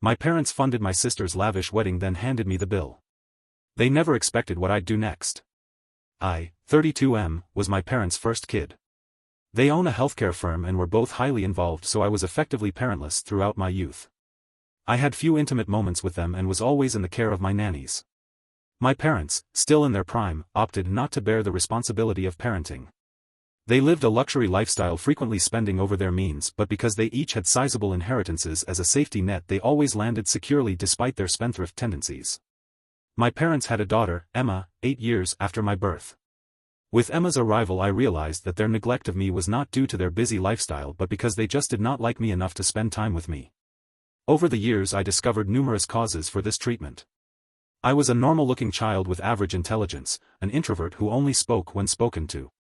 My parents funded my sister's lavish wedding, then handed me the bill. They never expected what I'd do next. I, 32M, was my parents' first kid. They own a healthcare firm and were both highly involved, so I was effectively parentless throughout my youth. I had few intimate moments with them and was always in the care of my nannies. My parents, still in their prime, opted not to bear the responsibility of parenting. They lived a luxury lifestyle, frequently spending over their means, but because they each had sizable inheritances as a safety net, they always landed securely despite their spendthrift tendencies. My parents had a daughter, Emma, 8 years after my birth. With Emma's arrival, I realized that their neglect of me was not due to their busy lifestyle but because they just did not like me enough to spend time with me. Over the years I discovered numerous causes for this treatment. I was a normal-looking child with average intelligence, an introvert who only spoke when spoken to.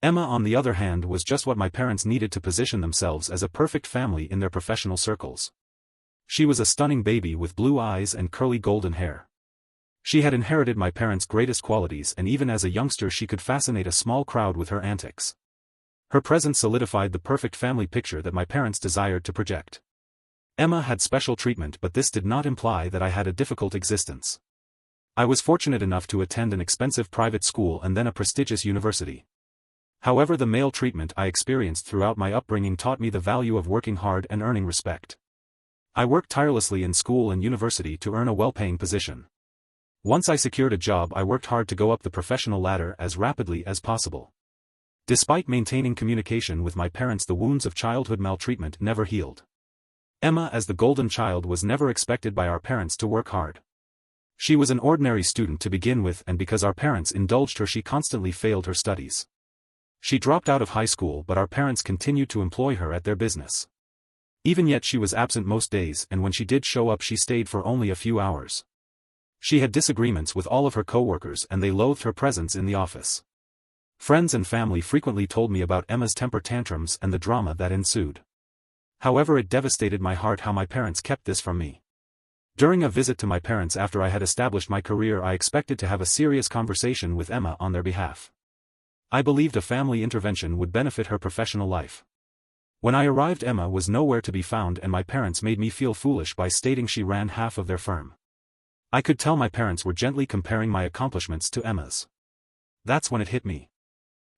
Emma, on the other hand, was just what my parents needed to position themselves as a perfect family in their professional circles. She was a stunning baby with blue eyes and curly golden hair. She had inherited my parents' greatest qualities, and even as a youngster she could fascinate a small crowd with her antics. Her presence solidified the perfect family picture that my parents desired to project. Emma had special treatment, but this did not imply that I had a difficult existence. I was fortunate enough to attend an expensive private school and then a prestigious university. However, the male treatment I experienced throughout my upbringing taught me the value of working hard and earning respect. I worked tirelessly in school and university to earn a well-paying position. Once I secured a job, I worked hard to go up the professional ladder as rapidly as possible. Despite maintaining communication with my parents, the wounds of childhood maltreatment never healed. Emma, as the golden child, was never expected by our parents to work hard. She was an ordinary student to begin with, and because our parents indulged her, she constantly failed her studies. She dropped out of high school, but our parents continued to employ her at their business. Even yet she was absent most days, and when she did show up she stayed for only a few hours. She had disagreements with all of her co-workers and they loathed her presence in the office. Friends and family frequently told me about Emma's temper tantrums and the drama that ensued. However, it devastated my heart how my parents kept this from me. During a visit to my parents after I had established my career, I expected to have a serious conversation with Emma on their behalf. I believed a family intervention would benefit her professional life. When I arrived, Emma was nowhere to be found, and my parents made me feel foolish by stating she ran half of their firm. I could tell my parents were gently comparing my accomplishments to Emma's. That's when it hit me.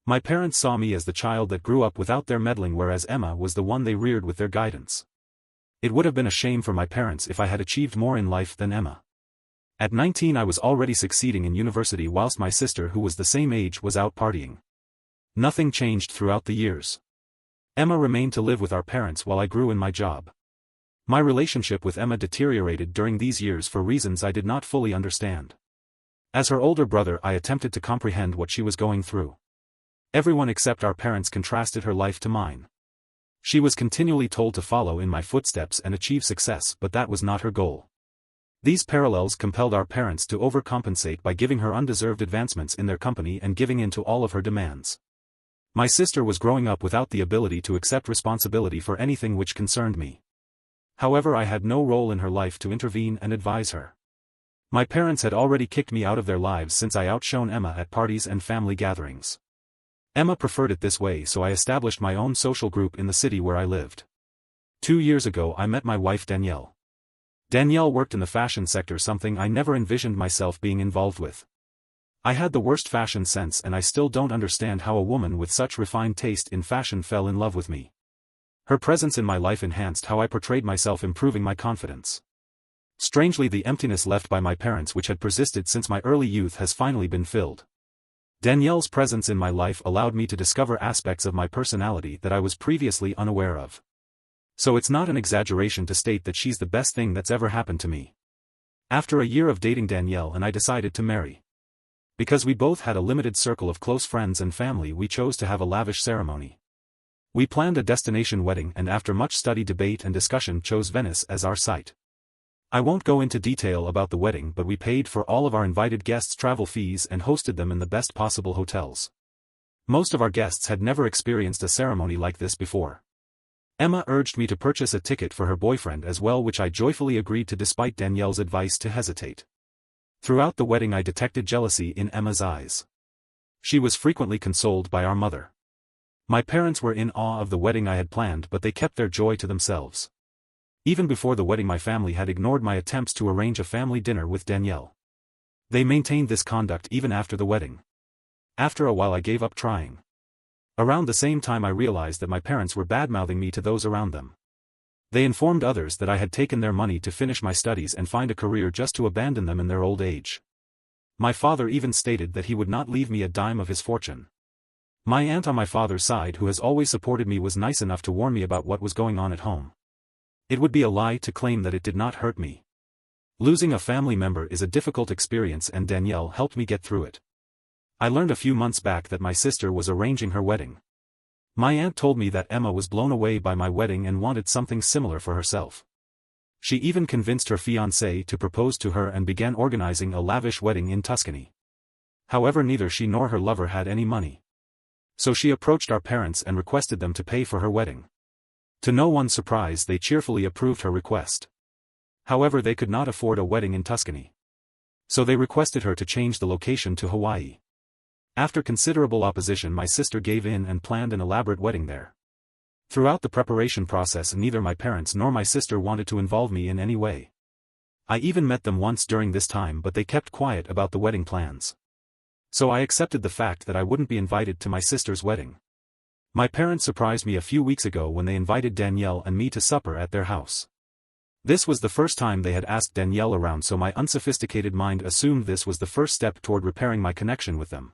My parents saw me as the child that grew up without their meddling, whereas Emma was the one they reared with their guidance. It would have been a shame for my parents if I had achieved more in life than Emma. At 19 I was already succeeding in university, whilst my sister, who was the same age, was out partying. Nothing changed throughout the years. Emma remained to live with our parents while I grew in my job. My relationship with Emma deteriorated during these years for reasons I did not fully understand. As her older brother, I attempted to comprehend what she was going through. Everyone except our parents contrasted her life to mine. She was continually told to follow in my footsteps and achieve success, but that was not her goal. These parallels compelled our parents to overcompensate by giving her undeserved advancements in their company and giving in to all of her demands. My sister was growing up without the ability to accept responsibility for anything which concerned me. However, I had no role in her life to intervene and advise her. My parents had already kicked me out of their lives since I outshone Emma at parties and family gatherings. Emma preferred it this way, so I established my own social group in the city where I lived. 2 years ago I met my wife Danielle. Danielle worked in the fashion sector, something I never envisioned myself being involved with. I had the worst fashion sense, and I still don't understand how a woman with such refined taste in fashion fell in love with me. Her presence in my life enhanced how I portrayed myself, improving my confidence. Strangely, the emptiness left by my parents, which had persisted since my early youth, has finally been filled. Danielle's presence in my life allowed me to discover aspects of my personality that I was previously unaware of. So it's not an exaggeration to state that she's the best thing that's ever happened to me. After a year of dating Danielle and I decided to marry. Because we both had a limited circle of close friends and family, we chose to have a lavish ceremony. We planned a destination wedding and after much study, debate and discussion chose Venice as our site. I won't go into detail about the wedding, but we paid for all of our invited guests' travel fees and hosted them in the best possible hotels. Most of our guests had never experienced a ceremony like this before. Emma urged me to purchase a ticket for her boyfriend as well, which I joyfully agreed to despite Danielle's advice to hesitate. Throughout the wedding I detected jealousy in Emma's eyes. She was frequently consoled by our mother. My parents were in awe of the wedding I had planned, but they kept their joy to themselves. Even before the wedding my family had ignored my attempts to arrange a family dinner with Danielle. They maintained this conduct even after the wedding. After a while I gave up trying. Around the same time I realized that my parents were badmouthing me to those around them. They informed others that I had taken their money to finish my studies and find a career just to abandon them in their old age. My father even stated that he would not leave me a dime of his fortune. My aunt on my father's side, who has always supported me, was nice enough to warn me about what was going on at home. It would be a lie to claim that it did not hurt me. Losing a family member is a difficult experience, and Danielle helped me get through it. I learned a few months back that my sister was arranging her wedding. My aunt told me that Emma was blown away by my wedding and wanted something similar for herself. She even convinced her fiancé to propose to her and began organizing a lavish wedding in Tuscany. However, neither she nor her lover had any money. So she approached our parents and requested them to pay for her wedding. To no one's surprise, they cheerfully approved her request. However, they could not afford a wedding in Tuscany. So they requested her to change the location to Hawaii. After considerable opposition, my sister gave in and planned an elaborate wedding there. Throughout the preparation process, neither my parents nor my sister wanted to involve me in any way. I even met them once during this time, but they kept quiet about the wedding plans. So I accepted the fact that I wouldn't be invited to my sister's wedding. My parents surprised me a few weeks ago when they invited Danielle and me to supper at their house. This was the first time they had asked Danielle around, so my unsophisticated mind assumed this was the first step toward repairing my connection with them.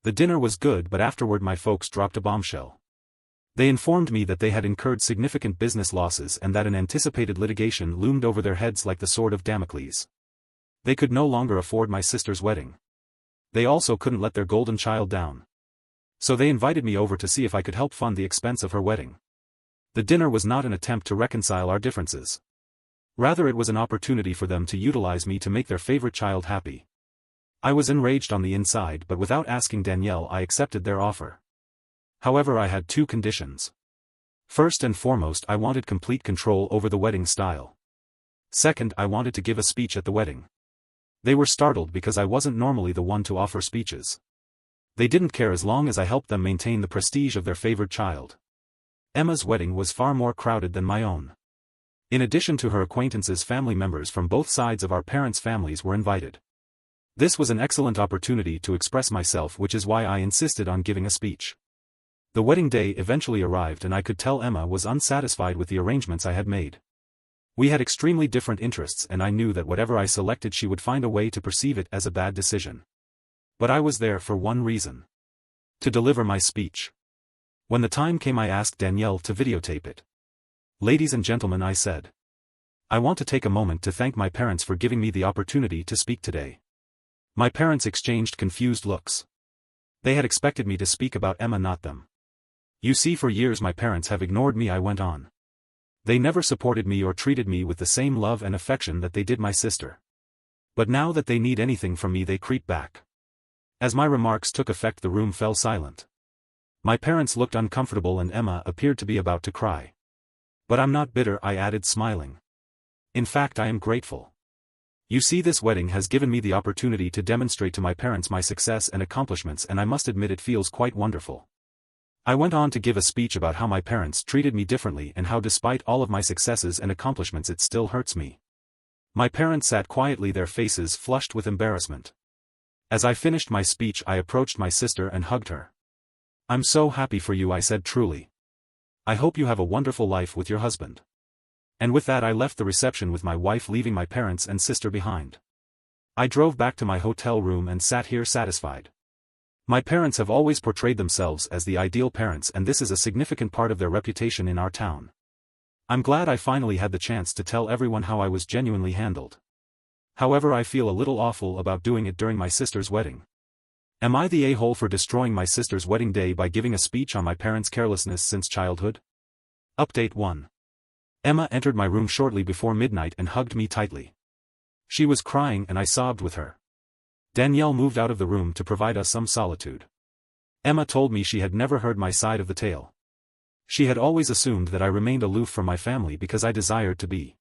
The dinner was good, but afterward my folks dropped a bombshell. They informed me that they had incurred significant business losses and that an anticipated litigation loomed over their heads like the sword of Damocles. They could no longer afford my sister's wedding. They also couldn't let their golden child down. So they invited me over to see if I could help fund the expense of her wedding. The dinner was not an attempt to reconcile our differences. Rather, it was an opportunity for them to utilize me to make their favorite child happy. I was enraged on the inside, but without asking Danielle I accepted their offer. However, I had two conditions. First and foremost, I wanted complete control over the wedding style. Second, I wanted to give a speech at the wedding. They were startled because I wasn't normally the one to offer speeches. They didn't care as long as I helped them maintain the prestige of their favored child. Emma's wedding was far more crowded than my own. In addition to her acquaintances, family members from both sides of our parents' families were invited. This was an excellent opportunity to express myself, which is why I insisted on giving a speech. The wedding day eventually arrived and I could tell Emma was unsatisfied with the arrangements I had made. We had extremely different interests, and I knew that whatever I selected she would find a way to perceive it as a bad decision. But I was there for one reason: to deliver my speech. When the time came, I asked Danielle to videotape it. "Ladies and gentlemen," I said, "I want to take a moment to thank my parents for giving me the opportunity to speak today." My parents exchanged confused looks. They had expected me to speak about Emma, not them. "You see, for years my parents have ignored me," I went on. "They never supported me or treated me with the same love and affection that they did my sister. But now that they need anything from me, they creep back." As my remarks took effect, the room fell silent. My parents looked uncomfortable and Emma appeared to be about to cry. "But I'm not bitter," I added, smiling. "In fact, I am grateful. You see, this wedding has given me the opportunity to demonstrate to my parents my success and accomplishments, and I must admit it feels quite wonderful." I went on to give a speech about how my parents treated me differently and how despite all of my successes and accomplishments it still hurts me. My parents sat quietly, their faces flushed with embarrassment. As I finished my speech, I approached my sister and hugged her. "I'm so happy for you," I said, "truly. I hope you have a wonderful life with your husband." And with that I left the reception with my wife, leaving my parents and sister behind. I drove back to my hotel room and sat here satisfied. My parents have always portrayed themselves as the ideal parents, and this is a significant part of their reputation in our town. I'm glad I finally had the chance to tell everyone how I was genuinely handled. However, I feel a little awful about doing it during my sister's wedding. Am I the a-hole for destroying my sister's wedding day by giving a speech on my parents' carelessness since childhood? Update 1. Emma entered my room shortly before midnight and hugged me tightly. She was crying and I sobbed with her. Danielle moved out of the room to provide us some solitude. Emma told me she had never heard my side of the tale. She had always assumed that I remained aloof from my family because I desired to be.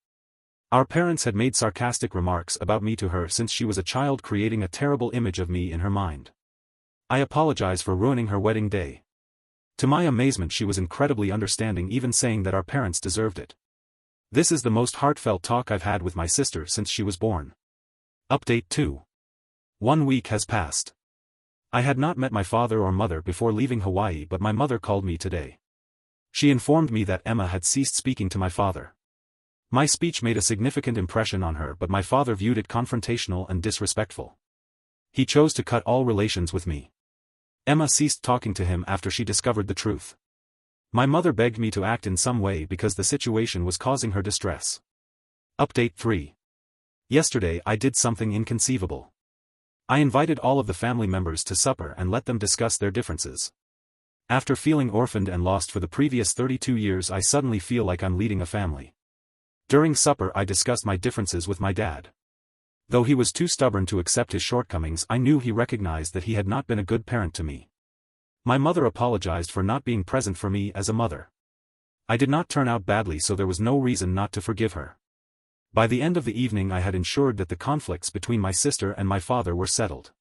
Our parents had made sarcastic remarks about me to her since she was a child, creating a terrible image of me in her mind. I apologize for ruining her wedding day. To my amazement, she was incredibly understanding, even saying that our parents deserved it. This is the most heartfelt talk I've had with my sister since she was born. Update 2. 1 week has passed. I had not met my father or mother before leaving Hawaii, but my mother called me today. She informed me that Emma had ceased speaking to my father. My speech made a significant impression on her, but my father viewed it confrontational and disrespectful. He chose to cut all relations with me. Emma ceased talking to him after she discovered the truth. My mother begged me to act in some way because the situation was causing her distress. Update 3. Yesterday I did something inconceivable. I invited all of the family members to supper and let them discuss their differences. After feeling orphaned and lost for the previous 32 years, I suddenly feel like I'm leading a family. During supper I discussed my differences with my dad. Though he was too stubborn to accept his shortcomings, I knew he recognized that he had not been a good parent to me. My mother apologized for not being present for me as a mother. I did not turn out badly, so there was no reason not to forgive her. By the end of the evening I had ensured that the conflicts between my sister and my father were settled.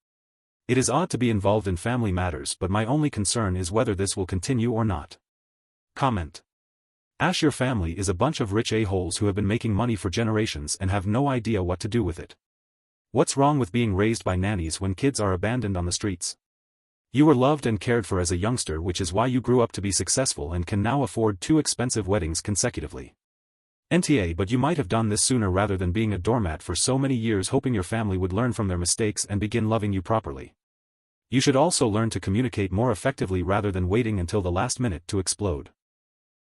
It is odd to be involved in family matters, but my only concern is whether this will continue or not. Comment. Ash, your family is a bunch of rich a-holes who have been making money for generations and have no idea what to do with it. What's wrong with being raised by nannies when kids are abandoned on the streets? You were loved and cared for as a youngster, which is why you grew up to be successful and can now afford 2 expensive weddings consecutively. NTA, but you might have done this sooner rather than being a doormat for so many years, hoping your family would learn from their mistakes and begin loving you properly. You should also learn to communicate more effectively rather than waiting until the last minute to explode.